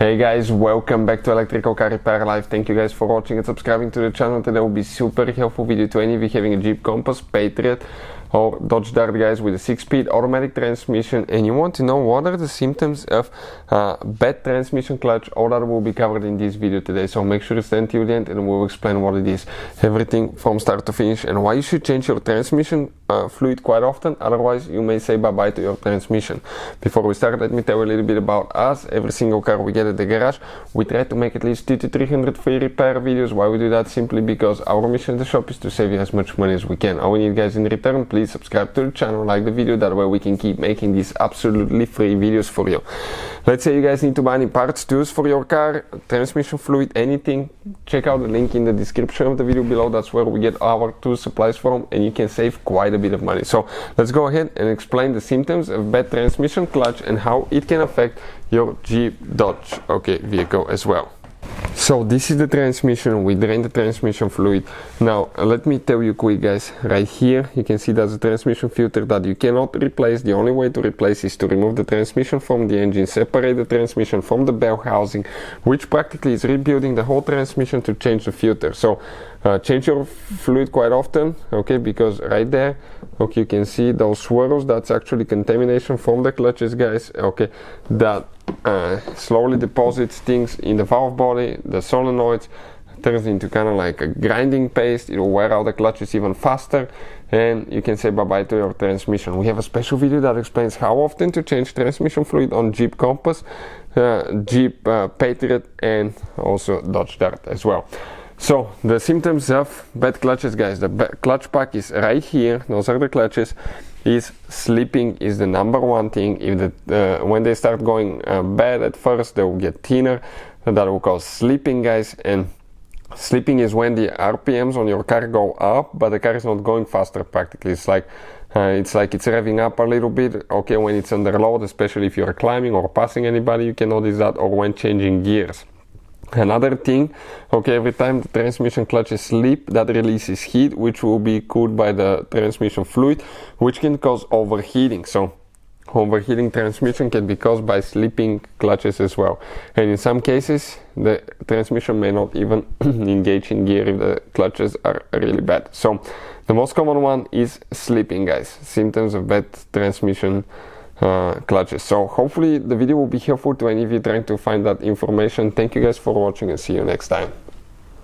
Hey guys, welcome back to Electrical Car Repair Live. Thank you guys for watching and subscribing to the channel. Today will be super helpful video to any of you having a Jeep Compass, Patriot or Dodge Dart guys with a 6-speed automatic transmission, and you want to know what are the symptoms of bad transmission clutch. All that will be covered in this video today, so make sure to stay until the end and we'll explain what it is, everything from start to finish, and why you should change your transmission fluid quite often, otherwise you may say bye-bye to your transmission. Before we start, let me tell you a little bit about us. Every single car we get at the garage, we try to make at least 200 to 300 free repair videos. Why we do that? Simply because our mission at the shop is to save you as much money as we can. All we need, guys, in return, please subscribe to the channel, like the video, that way we can keep making these absolutely free videos for you. Let's say you guys need to buy any parts, tools for your car, transmission fluid, anything, check out the link in the description of the video below. That's where we get our tool supplies from, and you can save quite a bit of money. So let's go ahead and explain the symptoms of bad transmission clutch and how it can affect your Jeep Dodge vehicle as well. So this is the transmission. We drain the transmission fluid. Now let me tell you quick, guys, right here you can see there's a transmission filter that you cannot replace. The only way to replace is to remove the transmission from the engine, separate the transmission from the bell housing, which practically is rebuilding the whole transmission to change the filter. So change your fluid quite often, because right there, you can see those swirls. That's actually contamination from the clutches, guys, that slowly deposits things in the valve body, the solenoids, turns into kind of like a grinding paste. It will wear out the clutches even faster, and you can say bye-bye to your transmission. We have a special video that explains how often to change transmission fluid on Jeep Compass, Jeep Patriot, and also Dodge Dart as well. So the symptoms of bad clutches, guys, the clutch pack is right here. Those are the clutches. Is slipping is the number one thing. If when they start going bad at first, they will get thinner. That will cause slipping, guys. And slipping is when the RPMs on your car go up, but the car is not going faster. Practically, it's like it's revving up a little bit. When it's under load, especially if you're climbing or passing anybody, you can notice that, or when changing gears. Another thing, every time the transmission clutches slip, that releases heat, which will be cooled by the transmission fluid, which can cause overheating. So overheating transmission can be caused by slipping clutches as well, and in some cases the transmission may not even engage in gear if the clutches are really bad. So the most common one is slipping, guys, symptoms of bad transmission clutches. So hopefully the video will be helpful to any of you trying to find that information. Thank you guys for watching, and see you next time.